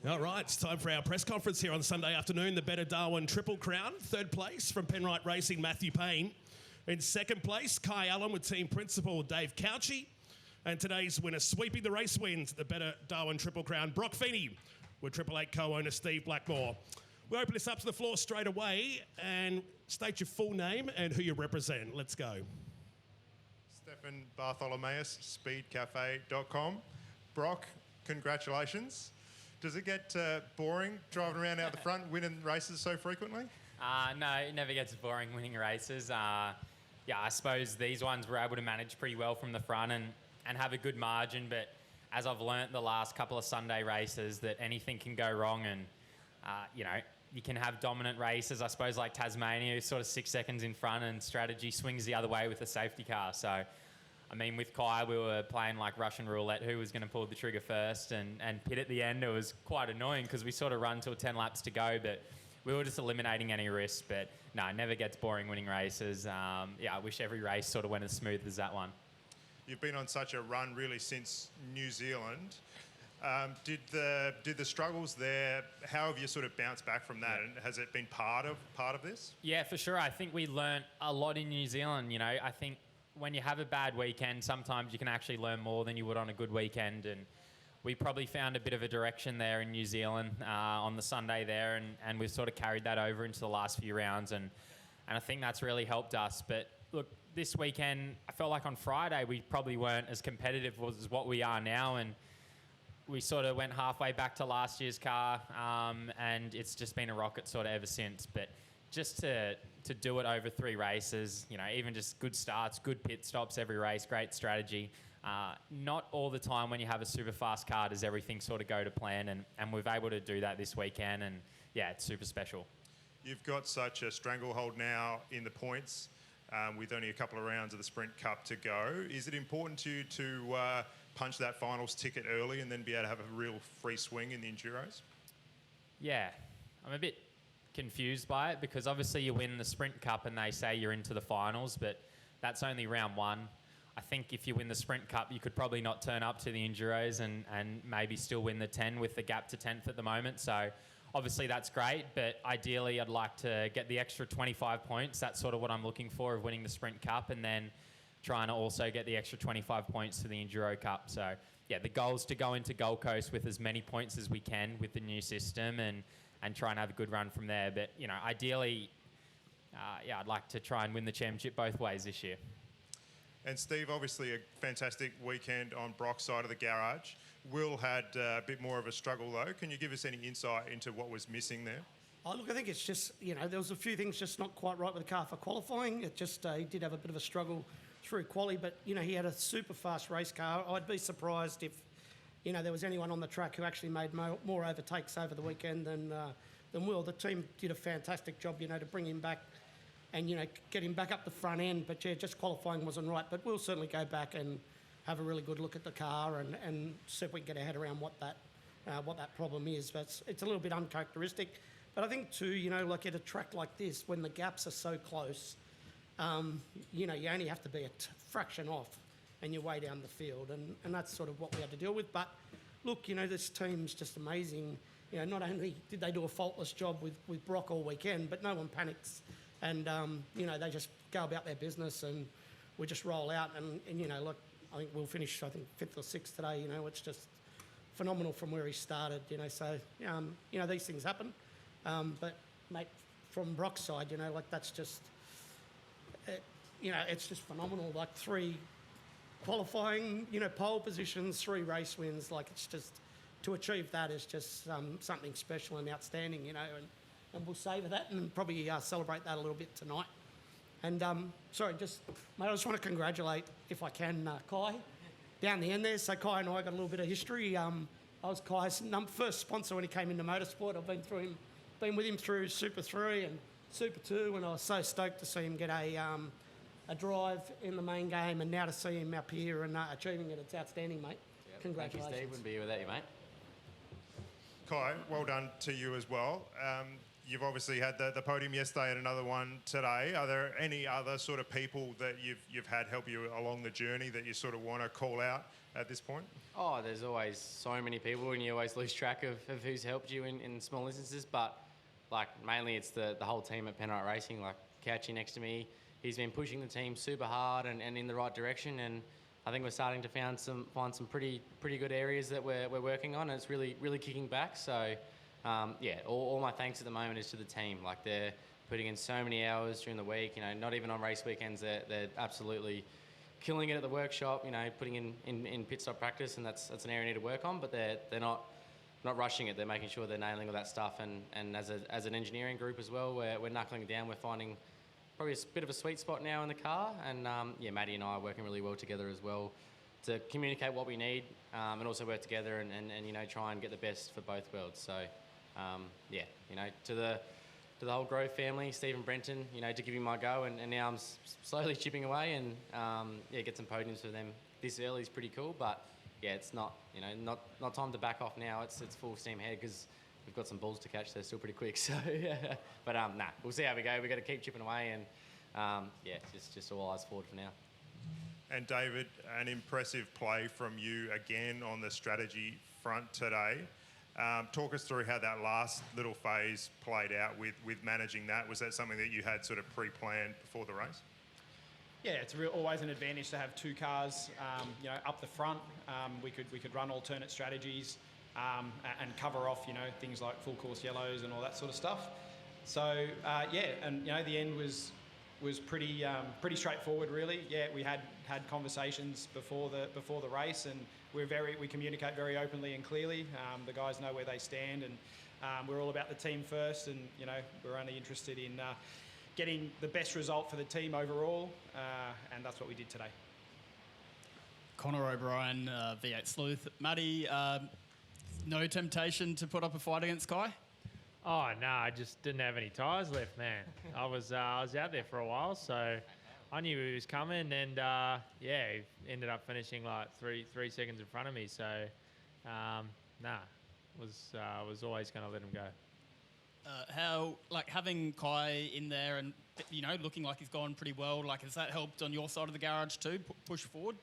All right, it's time for our press conference here on Sunday afternoon. The betr Darwin Triple Crown. Third place from Penrite Racing, Matthew Payne. In second place, Kai Allen with team principal Dave Cauchi. And today's winner sweeping the race wins, the betr Darwin Triple Crown, Broc Feeney, with Triple Eight co-owner Steve Blackmore. We'll open this up to the floor straight away and state your full name and who you represent. Let's go. Stefan Bartholomeus, speedcafe.com. Broc, congratulations. Does it get boring driving around out the front, winning races so frequently? No, it never gets boring winning races. I suppose these ones we're able to manage pretty well from the front and have a good margin. But as I've learnt the last couple of Sunday races, that anything can go wrong, and you can have dominant races. I suppose like Tasmania, sort of 6 seconds in front, and strategy swings the other way with a safety car. So, I mean, with Kai, we were playing like Russian roulette, who was going to pull the trigger first, and pit at the end. It was quite annoying because we sort of run till 10 laps to go, but we were just eliminating any risk. But no, it never gets boring winning races. I wish every race sort of went as smooth as that one. You've been on such a run really since New Zealand. Did the struggles there, how have you sort of bounced back from that? And has it been part of this? Yeah, for sure. I think we learnt a lot in New Zealand. I think when you have a bad weekend, sometimes you can actually learn more than you would on a good weekend. And we probably found a bit of a direction there in New Zealand on the Sunday there, and we've sort of carried that over into the last few rounds. And I think that's really helped us. But look, this weekend, I felt like on Friday we probably weren't as competitive as what we are now. And we sort of went halfway back to last year's car, and it's just been a rocket sort of ever since. But just to do it over 3 races, even just good starts, good pit stops every race, great strategy. Not all the time when you have a super fast car does everything sort of go to plan, and we've able to do that this weekend, and yeah, it's super special. You've got such a stranglehold now in the points with only a couple of rounds of the Sprint Cup to go. Is it important to you to punch that finals ticket early and then be able to have a real free swing in the Enduros? Yeah, I'm a bit confused by it because obviously you win the Sprint Cup and they say you're into the finals, but that's only round 1. I think if you win the Sprint Cup, you could probably not turn up to the Enduros and maybe still win the 10 with the gap to 10th at the moment. So obviously that's great, but ideally I'd like to get the extra 25 points. That's sort of what I'm looking for, of winning the Sprint Cup and then trying to also get the extra 25 points to the Enduro Cup. So yeah, the goal is to go into Gold Coast with as many points as we can with the new system and try and have a good run from there. But, ideally, I'd like to try and win the championship both ways this year. And Steve, obviously a fantastic weekend on Broc's side of the garage. Will had a bit more of a struggle though. Can you give us any insight into what was missing there? Oh, look, I think it's just, there was a few things just not quite right with the car for qualifying. It just, he did have a bit of a struggle through quali, but, he had a super fast race car. I'd be surprised if, there was anyone on the track who actually made more overtakes over the weekend than Will. The team did a fantastic job, to bring him back and, get him back up the front end. But, just qualifying wasn't right. But we'll certainly go back and have a really good look at the car and see if we can get our head around what that problem is. But it's a little bit uncharacteristic. But I think, too, like at a track like this, when the gaps are so close, you only have to be a fraction off and you're way down the field. And that's sort of what we had to deal with. But, look, this team's just amazing. Not only did they do a faultless job with Broc all weekend, but no one panics. And, they just go about their business and we just roll out. And look, I think we'll finish, 5th or 6th today. It's just phenomenal from where he started, So, these things happen. But, mate, from Broc's side, that's just, it's just phenomenal. Like 3 qualifying, pole positions, 3 race wins. Like it's just, to achieve that is just something special and outstanding, and we'll savour that and probably celebrate that a little bit tonight. And, mate, I just want to congratulate, if I can, Kai down the end there. So Kai and I got a little bit of history. I was Kai's first sponsor when he came into motorsport. I've been with him through Super 3 and Super 2, and I was so stoked to see him get a drive in the main game, and now to see him up here and achieving it, it's outstanding, mate. Yep. Congratulations. Thank you, Steve. Wouldn't be here without you, mate. Kai, well done to you as well. you've obviously had the podium yesterday and another one today. Are there any other sort of people that you've had help you along the journey that you sort of want to call out at this point? Oh, there's always so many people, and you always lose track of who's helped you in small instances. But like mainly it's the whole team at Penrite Racing. Like Cauchi next to me, he's been pushing the team super hard and in the right direction. And I think we're starting to find some pretty good areas that we're working on. And it's really kicking back. So yeah, all my thanks at the moment is to the team. Like they're putting in so many hours during the week. You know, not even on race weekends. They're absolutely killing it at the workshop. You know, putting in pit stop practice, and that's an area I need to work on. But they're not rushing it. They're making sure they're nailing all that stuff. And as an engineering group as well, we're knuckling it down. We're finding probably a bit of a sweet spot now in the car. And yeah, Maddie and I are working really well together as well to communicate what we need and also work together and you know, try and get the best for both worlds. So yeah, you know, to the whole Grove family, Steve and Brenton, you know, to give me my go, and now I'm slowly chipping away, and yeah, get some podiums for them this early is pretty cool. But yeah, it's not, you know, not time to back off now. It's full steam ahead because we've got some bulls to catch. They're still pretty quick. So yeah, but nah, we'll see how we go. We've got to keep chipping away, and yeah, just all eyes forward for now. And David, an impressive play from you again on the strategy front today. Talk us through how that last little phase played out with managing that. Was that something that you had sort of pre-planned before the race? Yeah, it's always an advantage to have two cars, you know, up the front. We could run alternate strategies and cover off, you know, things like full course yellows and all that sort of stuff. So yeah, and you know, the end was pretty straightforward, really. Yeah, we had conversations before the race, and we communicate very openly and clearly. The guys know where they stand, and we're all about the team first, and you know, we're only interested in getting the best result for the team overall, and that's what we did today. Connor O'Brien, V8 Sleuth. Matty, no temptation to put up a fight against Kai? Oh no, I just didn't have any tyres left, man. I was out there for a while, so I knew he was coming, and yeah, he ended up finishing like three seconds in front of me. So nah, was always going to let him go. How, like, having Kai in there and, you know, looking like he's gone pretty well, like, has that helped on your side of the garage too, push forward?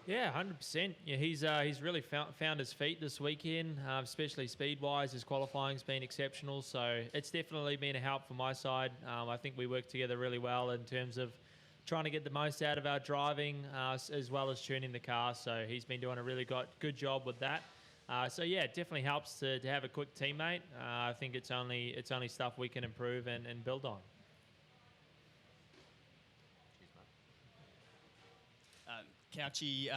Yeah, 100%. Yeah, he's really found his feet this weekend, especially speed-wise. His qualifying's been exceptional, so it's definitely been a help for my side. I think we work together really well in terms of trying to get the most out of our driving as well as tuning the car, so he's been doing a really good job with that. So yeah, it definitely helps to have a quick teammate. I think it's only stuff we can improve and build on. Cauchi,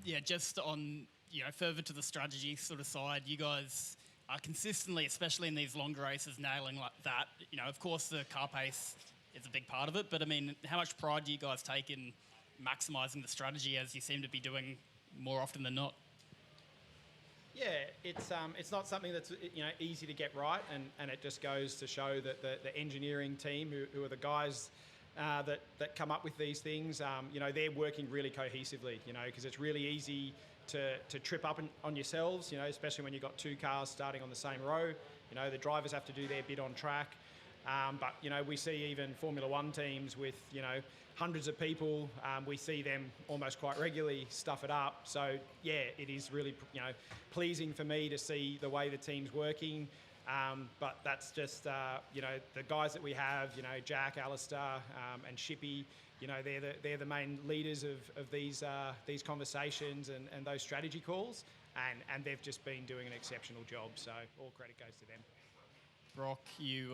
yeah, just on, you know, further to the strategy sort of side, you guys are consistently, especially in these longer races, nailing like that. You know, of course, the car pace is a big part of it, but I mean, how much pride do you guys take in maximising the strategy, as you seem to be doing more often than not? Yeah, it's not something that's, you know, easy to get right, and it just goes to show that the engineering team, who are the guys that come up with these things, you know, they're working really cohesively, you know, because it's really easy to trip up on yourselves, you know, especially when you've got two cars starting on the same row. You know, the drivers have to do their bit on track. But, you know, we see even Formula One teams with, you know, hundreds of people. We see them almost quite regularly stuff it up. So, yeah, it is really, you know, pleasing for me to see the way the team's working. But that's just, you know, the guys that we have, you know, Jack, Alistair, and Shippy, you know, they're the main leaders of these conversations and those strategy calls. And they've just been doing an exceptional job. So all credit goes to them. Broc, you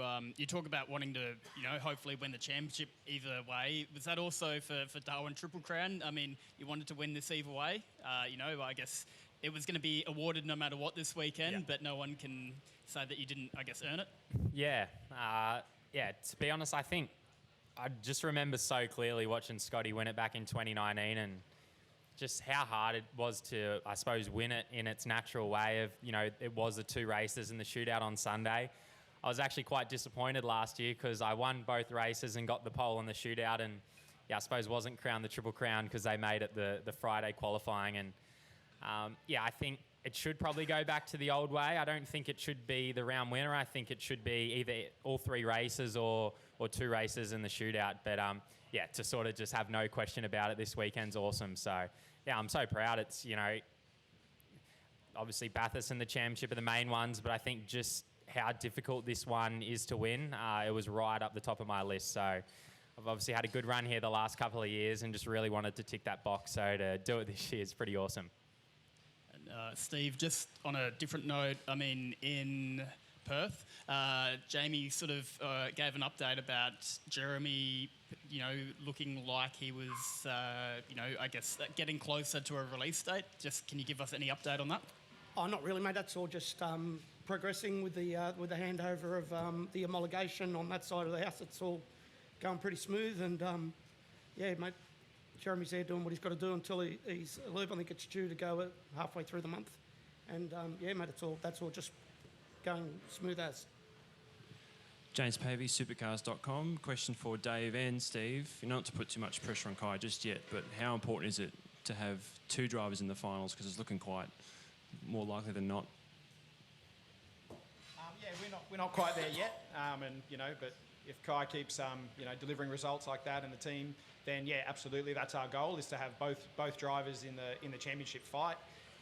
talk about wanting to, you know, hopefully win the championship either way. Was that also for Darwin Triple Crown? I mean, you wanted to win this either way. You know, I guess it was going to be awarded no matter what this weekend, yeah. But no one can say that you didn't, I guess, earn it. Yeah. Yeah, to be honest, I think I just remember so clearly watching Scotty win it back in 2019 and just how hard it was to, I suppose, win it in its natural way of, you know, it was the two races and the shootout on Sunday. I was actually quite disappointed last year because I won both races and got the pole in the shootout, and yeah, I suppose wasn't crowned the Triple Crown because they made it the Friday qualifying. And yeah, I think it should probably go back to the old way. I don't think it should be the round winner. I think it should be either all 3 races or 2 races in the shootout. But yeah, to sort of just have no question about it this weekend's awesome. So yeah, I'm so proud. It's, you know, obviously Bathurst and the championship are the main ones, but I think just how difficult this one is to win, it was right up the top of my list. So I've obviously had a good run here the last couple of years and just really wanted to tick that box. So to do it this year is pretty awesome. Steve, just on a different note, I mean, in Perth, Jamie sort of gave an update about Jeremy, you know, looking like he was, you know, I guess getting closer to a release date. Just can you give us any update on that? Oh, not really, mate. That's all just progressing with the handover of the homologation on that side of the house. It's all going pretty smooth, and yeah, mate. Jeremy's there doing what he's got to do until he's I think it's due to go halfway through the month. And yeah, mate, that's all just going smooth as. James Pavey, supercars.com. Question for Dave and Steve. Not to put too much pressure on Kai just yet, but how important is it to have 2 drivers in the finals? Because it's looking quite more likely than not. Yeah, we're not quite there yet, and you know, but if Kai keeps you know, delivering results like that in the team, then yeah, absolutely, that's our goal, is to have both drivers in the championship fight.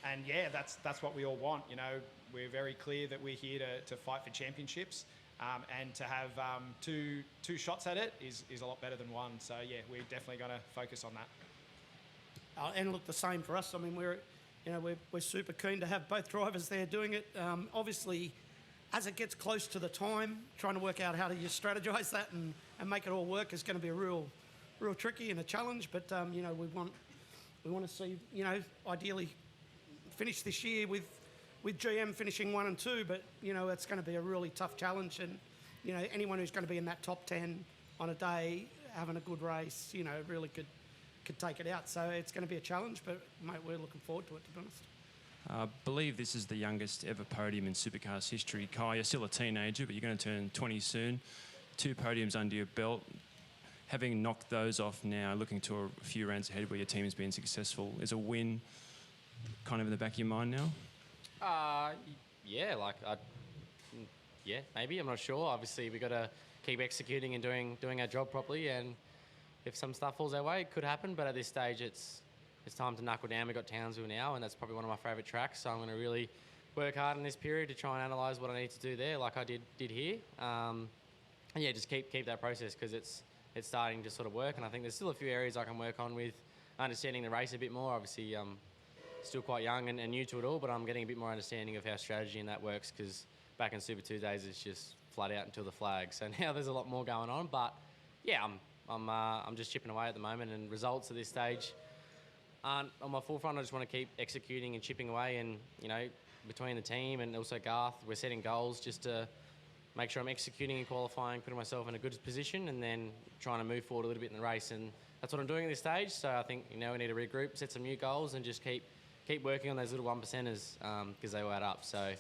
And yeah, that's what we all want. You know, we're very clear that we're here to fight for championships, and to have two shots at it is a lot better than one. So yeah, we're definitely going to focus on that. And look, the same for us. I mean, we're super keen to have both drivers there doing it. Obviously, as it gets close to the time, trying to work out how to just strategise that and make it all work is going to be a real tricky and a challenge. But you know, we want to see, you know, ideally finish this year with GM finishing 1 and 2. But you know, it's going to be a really tough challenge, and you know, anyone who's going to be in that top 10 on a day having a good race, you know, really could take it out. So it's going to be a challenge, but mate, we're looking forward to it, to be honest. I believe this is the youngest ever podium in Supercars history. Kai, you're still a teenager, but you're going to turn 20 soon. 2 podiums under your belt. Having knocked those off now, looking to a few rounds ahead where your team has been successful, is a win kind of in the back of your mind now? Yeah, yeah, maybe. I'm not sure. Obviously, we've got to keep executing and doing our job properly, and if some stuff falls our way, it could happen. But at this stage, it's time to knuckle down. We've got Townsville now, and that's probably one of my favourite tracks. So I'm going to really work hard in this period to try and analyse what I need to do there, like I did here. And yeah, just keep that process, because it's starting to sort of work. And I think there's still a few areas I can work on with understanding the race a bit more. Obviously, still quite young and new to it all, but I'm getting a bit more understanding of how strategy and that works, because back in Super Tuesdays, it's just flat out until the flag. So now there's a lot more going on. But yeah, I'm just chipping away at the moment, and results at this stage aren't on my forefront. I just want to keep executing and chipping away, and you know, between the team and also Garth, we're setting goals just to make sure I'm executing and qualifying, putting myself in a good position, and then trying to move forward a little bit in the race. And that's what I'm doing at this stage. So I think, you know, we need to regroup, set some new goals, and just keep working on those little 1%ers, because they all add up. So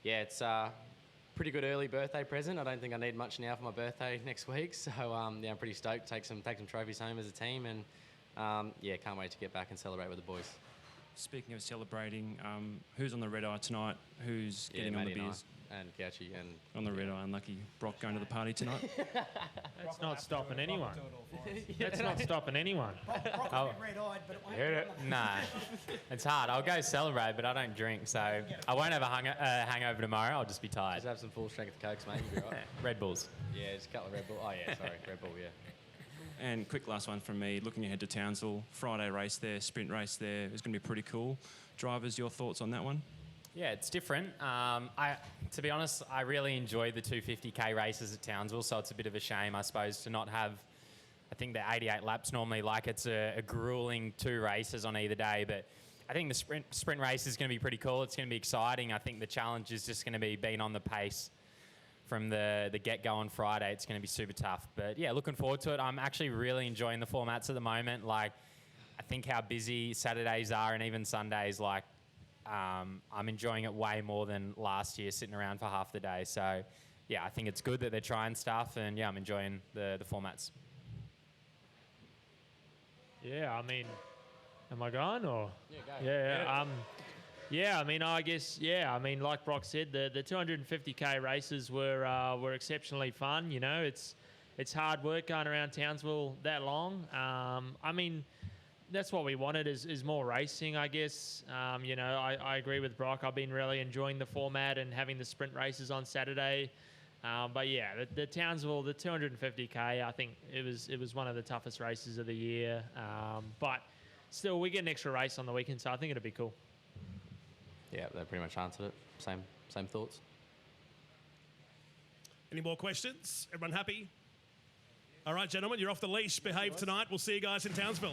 yeah, it's a pretty good early birthday present. I don't think I need much now for my birthday next week. So yeah, I'm pretty stoked to take some trophies home as a team, and yeah, can't wait to get back and celebrate with the boys. Speaking of celebrating, who's on the red eye tonight? Who's getting on the beers? And Cauchi and on the red eye, unlucky Broc going to the party tonight. That's not stopping anyone. That's not stopping anyone. Broc will be red-eyed, but it won't be Nah, it's hard. I'll go celebrate, but I don't drink, so I won't have a hangover tomorrow. I'll just be tired. Just have some full strength Cokes, mate. You'll be right. Red Bulls. Yeah, just a couple of Red Bull. Oh yeah, sorry, Red Bull. Yeah. And quick last one from me, looking ahead to Townsville, Friday race there, sprint race there. It's going to be pretty cool. Drivers, your thoughts on that one? Yeah, it's different. To be honest, I really enjoyed the 250k races at Townsville, so it's a bit of a shame, I suppose, to not have, I think they're 88 laps normally, like it's a grueling 2 races on either day. But I think the sprint race is going to be pretty cool. It's going to be exciting. I think the challenge is just going to be being on the pace from the get-go on Friday. It's going to be super tough. But yeah, looking forward to it. I'm actually really enjoying the formats at the moment. Like, I think how busy Saturdays are and even Sundays, like, I'm enjoying it way more than last year, sitting around for half the day. So yeah, I think it's good that they're trying stuff, and yeah, I'm enjoying the formats. Yeah, I mean, am I going or? Yeah, go. Yeah. Yeah, I mean, I guess, yeah. I mean, like Broc said, the 250k races were exceptionally fun. You know, it's hard work going around Townsville that long. I mean, that's what we wanted is more racing, I guess. You know, I agree with Broc. I've been really enjoying the format and having the sprint races on Saturday. But yeah, the Townsville, the 250k, I think it was one of the toughest races of the year. But still, we get an extra race on the weekend, so I think it'll be cool. Yeah, they pretty much answered it. Same thoughts. Any more questions? Everyone happy? All right, gentlemen, you're off the leash. Behave tonight. We'll see you guys in Townsville.